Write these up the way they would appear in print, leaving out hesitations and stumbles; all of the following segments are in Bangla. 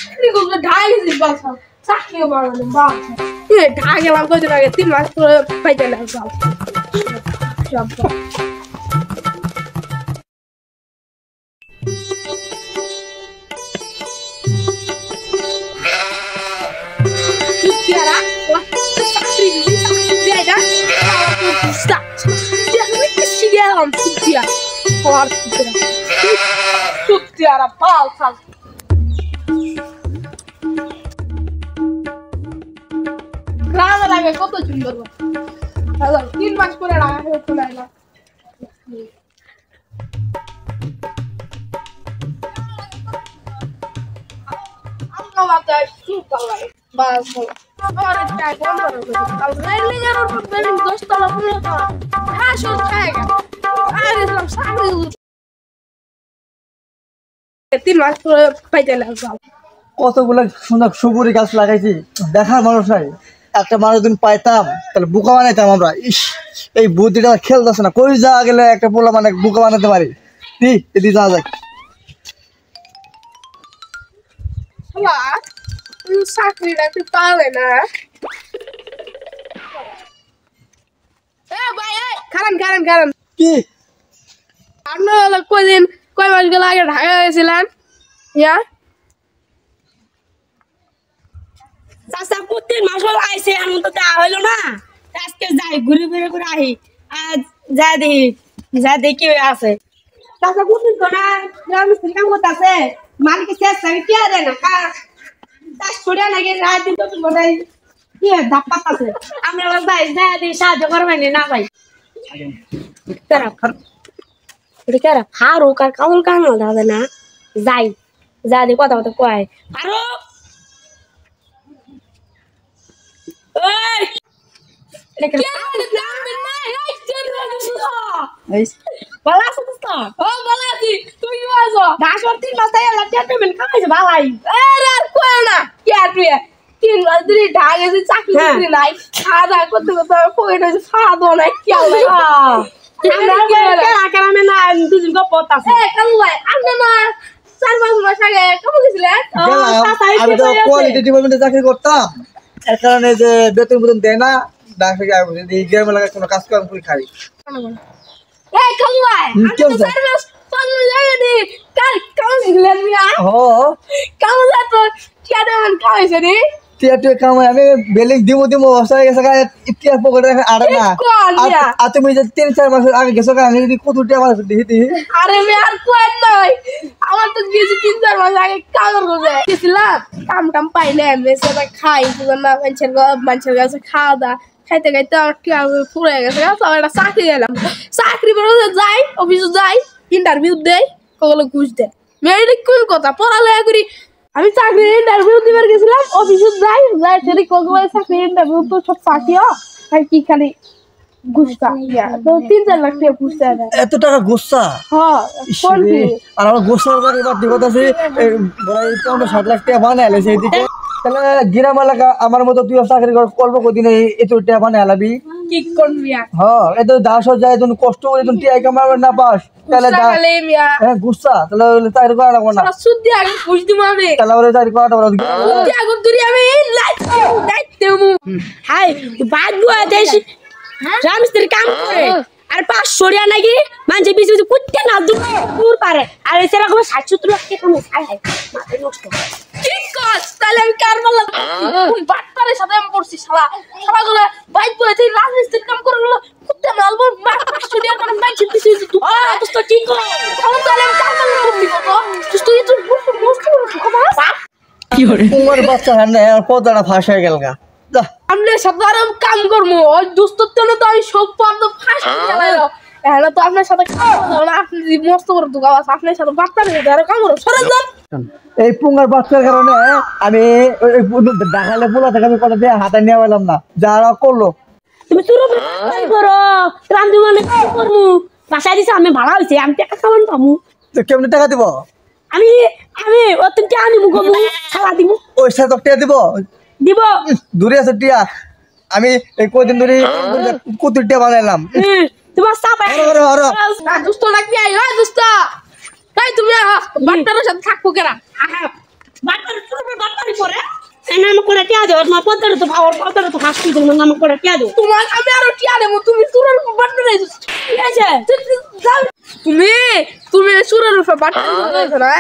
চাকরি ঢাকা গেছিস বাসা চাকরিও পারলাম বাসা ঢাকা গেলাম কদিন আগে 3 মাস পরে পাইতে না সব কত সুন্দর 3 মাস পরে চলে এলাম কতগুলো সুন্দর সুপুরি গাছ লাগাইছি দেখার মানুষ নাই একটা মানুষ দিন পাইতাম তাহলে বোকা বানাইতাম আমরা ইস এই বুদ্ধিটা খেলতেছে না কই যা গেলে একটা পোলা মানে বোকা বানাতে পারি এদি যা যায় চাকরিটা তুই পাবে না খারান খারান খারান কি আপনার কয়দিন কয় মাস গেল আগে ঢাকা গেছিলেন ইয়া চাচা প্রত্যেক মাস হল আইসে এমন তো দেওয়া হইলো না আজকে যাই ঘুরে ঘুরে করে আহি আজ যা দেখি আছে চাচা প্রত্যেক তো না মিস্ত্রি কাম করতে আছে মালিকের শেষ থাকে কি আরে না চাষ করে নাকি রাত দিন তো বলে কি ধাপ পাতাছে আমরা যাই যা দিই সাহায্য করবেন না ভাই কেরা ফারুক আর কামল কামল দাদা না যাই যা দি কথা কথা কয় ফারুক চাকরি নাই খাওয়া দাওয়া করতে করতে খাওয়া দাওয়া নাই চাকরি করতাম এর কারণে যে বেতন বেতন দেয় না গ্রামের এলাকায় কোনো কাজ কাম করে খাই আমি বেলিং দিমু দিমু অবস্থা হয়ে গেছে ইতিহাস পকেটে আড়ে না আর তুমি যে 3-4 মাস আগে গেছো আমি যদি কত টাকা দিহি আরে আমি আর কোয়ার নয় আমার তো গেছি 3-4 মাস আগে কাম করে গেছিলাম কাম পাইলে মেসে খাই না মানুষের কাছে খাওয়া দাওয়া খাইতে খাইতে আমার কি পুরো গেছে সব একটা চাকরি গেলাম চাকরি করে যাই অফিসে যাই ইন্টারভিউ দেয় কখনো ঘুষ দেয় মেয়েটা কোন কথা পড়ালেখা করি আমি চাকরি ইন্টারভিউ দিবার গেছিলাম অফিসে যাই সেটি কখনো চাকরি ইন্টারভিউ তো সব পাঠিও আর কি খালি গুস্তা তো 3-4 লাখ টাকা গুস্তা এত টাকা গুস্তা আর আমার গুস্তার এবার দিবত আছে 60 লাখ টাকা বানাইলে সেইদিকে তাহলে গ্রাম এলাকা আমার মতো তুই চাকরি করবো কদিন এত টাকা বানাই আলাবি কি করবি হ্যাঁ এত দাস যায় তুমি কষ্ট করে তুমি টিআই কামাবে না পাস তাহলে হ্যাঁ গুস্তা তাহলে চাকরি করা লাগবে না সুদ্ধি আগে ঘুষ দিমু আমি তাহলে ওরে চাকরি করা লাগবে সুদ্ধি আগে তুই আমি লাইট দেমু হাই বাদ বুয়া দেশ রামস্ত্রী কাম করে আর 500 টাকা নাকি মানে বিজি বিজি কুত্তে না দূর পারে আর এরকম 60-70 লাখ টাকা খাই মাথায় নষ্ট ঠিক কস তাহলে আমি কার বললাম তুই বাটপারের সাথে আমি পড়ছি শালাগুলো বাইক বলে তুই রাজমিস্ত্রির কাম করে গুলো কুত্তে মালবো 500 টাকা করে মাইছি দিছি তুই তো ঠিক কর তাহলে আমি কার বললাম তুই তো খবর কি হরে তোমার বাচ্চা হানে আর পদাটা ফাঁস হয়ে গেল গা আমনে সাথে কাম করবো ওই দুস্তর জন্য তো আমি সব পর্দ ফাঁস গেলাম এখানে তো আপনার সাথে আপনি মস্ত করে দোকান আছে আপনার সাথে বার্তা নেই আর কাম করো সরে যান এই পুঙ্গার বাচ্চার কারণে আমি দেখালে পোলা থেকে আমি কথা দিয়ে হাতে নিয়ে পেলাম না যারা করলো তুমি চুরো করো রান্ধি মানে কি করবো বাসায় দিছে আমি ভাড়া হয়েছে আমি টাকা খাওয়ান পামু তো কেমনি টাকা দিব আমি ও তুমি টাকা নিবো গমু খাওয়া দিব ওই সাথে টাকা দিব দিব দূরে আছে টিয়া আমি এই কদিন ধরে কুতুর টিয়া বানাইলাম তোমার সাপ দুষ্ট লাগবি আই ওই দুষ্ট তাই তুমি বাট্টার সাথে থাকবো কেনা বাটপারি পুরো বাটপারি করে নাম করে টিয়া দাও না পদরে তো ভাওর পদরে তো হাসি দিন নাম করে টিয়া দাও তোমার আমি আরো টিয়া দেবো তুমি সুরের উপর বাটন রাইছো ঠিক আছে তুমি তুমি সুরের উপর বাটন রাইছো না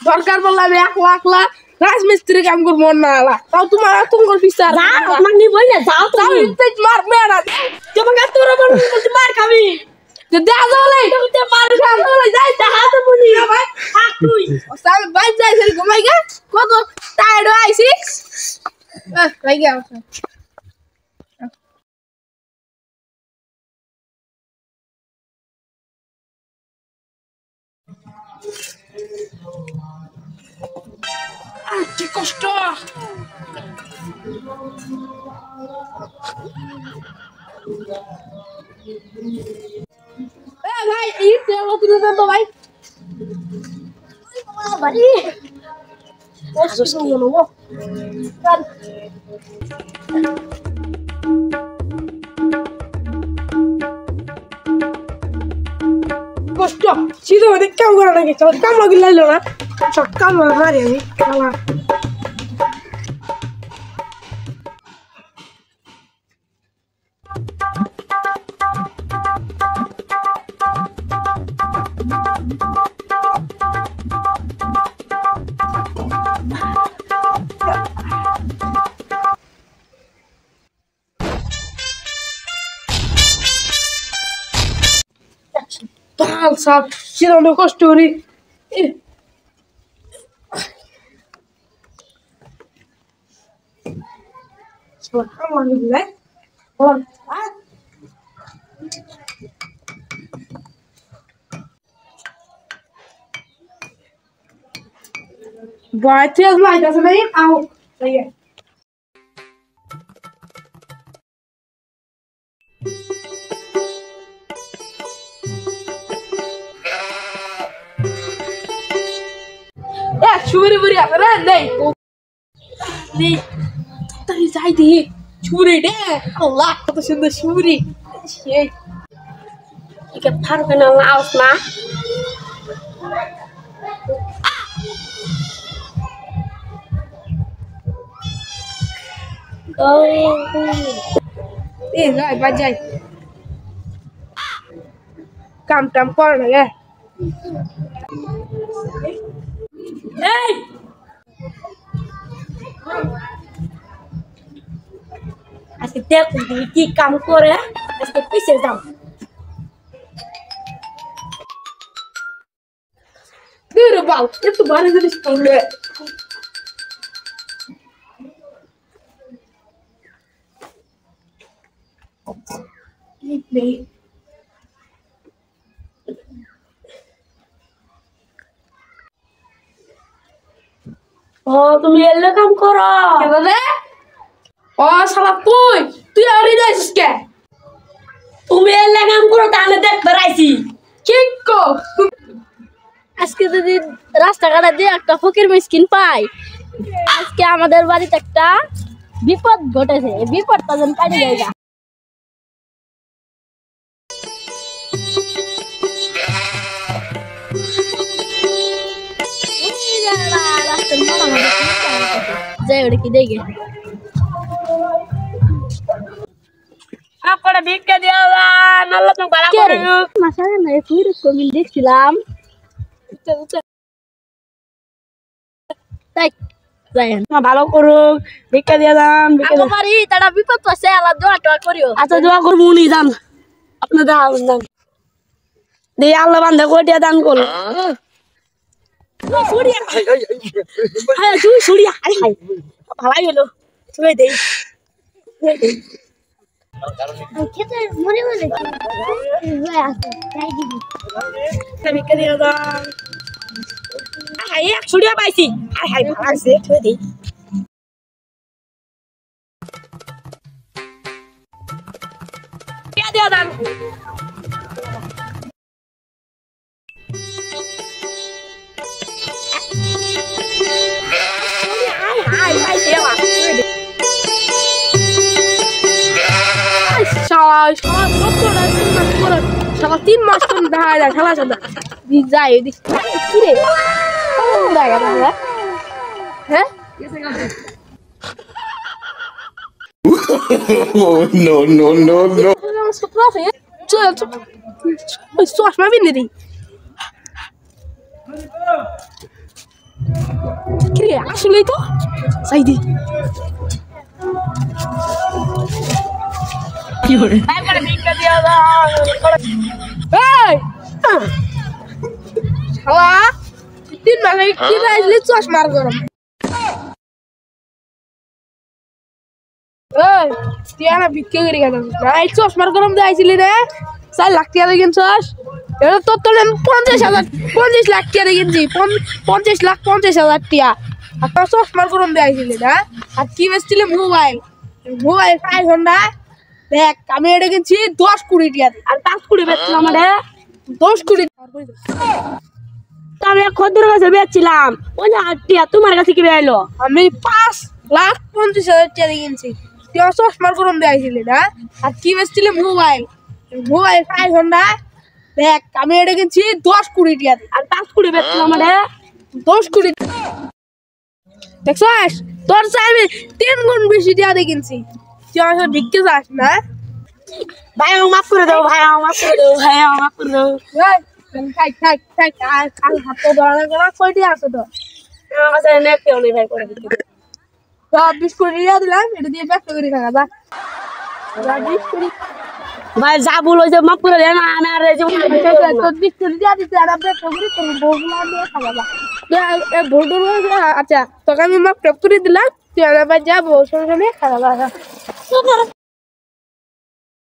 দরকার বললে আমি একলা রাজমিস্ত্রি কাম করবো না আলা তাও তোমার বিচার যাও আমার নি বল না যাও তাও তুমি ইনতে মার মেরা তোমাকে তোর বলতে মার খাবি যে দেয়া যাওয়ালে তুমি মার দেয়া যাওয়ালে যাই তা হাত বলি থাক তুই সাল বাইক যাই সরি ঘুমাই গে কত টায়ার্ড আইছি ভাই গে কি কষ্ট ভাই এই তেল তুলে দেন তো ভাই বাড়ি কষ্ট সিধা ওদিক কাম করা নাকি কাম লাগিয়ে লাইলো না সব কাম মারি আমি কালা Tal sab, sino no costuri. So, come on, like, on. Boy, tell me, doesn't it? Out. Yeah. Shuri buri apa nih? Nih, tadi saya di shuri deh. Allah, kata sudah shuri. Shit. Ikat par kena laos mah. Rồi bajai. Kam kor ya. Hey! Asyik dia kunci kamu Korea, asyik pisah jam. Dia bal, itu baru jadi sekolah. Ini. Oh, তুমি এলে কাম করো কেন ও শালা তুই আরে যাইছিস কে তুমি এলে কাম করো তাহলে দেখ বেরাইছি কি কো আজকে যদি রাস্তাঘাটে দিয়ে একটা ফকির মিসকিন পাই আজকে আমাদের বাড়িতে একটা বিপদ ঘটেছে এই বিপদটা যেন কাটে যায় যাই ওটা কি দেখে আপনারা ভিক্ষা দিয়া নাল্লা তুমি ভাড়া করে মাসালে না ফুল কমিল দেখছিলাম তাই যাই ভালো করুক ভিক্ষা দিয়া যান আমার বাড়ি তারা বিপদ আছে আল্লাহ দোয়া টোয়া করিও আচ্ছা দোয়া করবো উনি যান আপনার দান দিয়ে আল্লাহ বান্ধে কোটিয়া দান করো সুড়িয়া হ্যাঁ তুই সুড়িয়া ভালাই হলো তুই দেই খেতে মনে মনে ভিক্ষা দিয়া যান হাই এক সুড়িয়া পাইছি হাই হাই ভালো আছে তুই দেই দিয়া দান শালা 3 মাস কোন দেখা যায় খেলা চলে যাই কি রে দেখা হ্যাঁ No, no, no, no. ছোট আছে চল চশমা বিনে দিই কি রে আসলেই তো চাই দি কি করে এই শালা 3 মাস আগে কি রাইলি চশমার গরম এই টিয়ানা বিক্রি করে গেল না এই চশমার গরম দিয়েছিলি রে 4 লাখ টাকা দিয়ে কিনছস এটা তো তোর 50 লাখ টাকা দিয়ে কিনছি 50 লাখ 50,000 টাকা আর তোর চশমার গরম দিয়েছিলি না আর কি বেচছিলি মোবাইল আইফোন না দেখ আমি এটা কিনছি 10 কোটি টাকা দিয়ে আর 5 কোটি বেচছিলাম মানে 10 কোটি তো আমি খদ্দের কাছে বেচছিলাম ওই যে আটটিয়া তোমার কাছে কি বেরোলো আমি 5,50,000 টাকা দিয়ে কিনছি তুই চশমার গরম দিয়েছিলি না আর কি বেচছিলি মোবাইল আইফোন না দেখ আমি এটা কিনছি 10 কোটি টাকা দিয়ে আর 5 কোটি বেচছিলাম মানে 10 কোটি দেখছস তোর চাইবে 3 গুণ বেশি টাকা দিয়ে কিনছি তুই আমার বিক্রি যাস না ভাই আমাকে মাফ করে দাও ভাই আমাকে মাফ করে দাও ভাই আমাকে মাফ করে দাও থাক আর হাত ধরা করা কয়টি আছে তো আমার কাছে নেট কেউ নেই ভাই করে দিতে তো 20 কোটি টাকা দিলাম এটা দিয়ে ব্যবসা করে থাকা যা 20 কোটি ভাই যা ভুল হয়েছে মাফ করে দেন আমি আর এই যে তো 20 কোটি টাকা দিতে আর ব্যবসা করি তোর বউগুলা নিয়ে খাওয়া যা ভুল আচ্ছা তোকে আমি মাপ করে দিলাম তুই আমার যা বউ সঙ্গে খাওয়া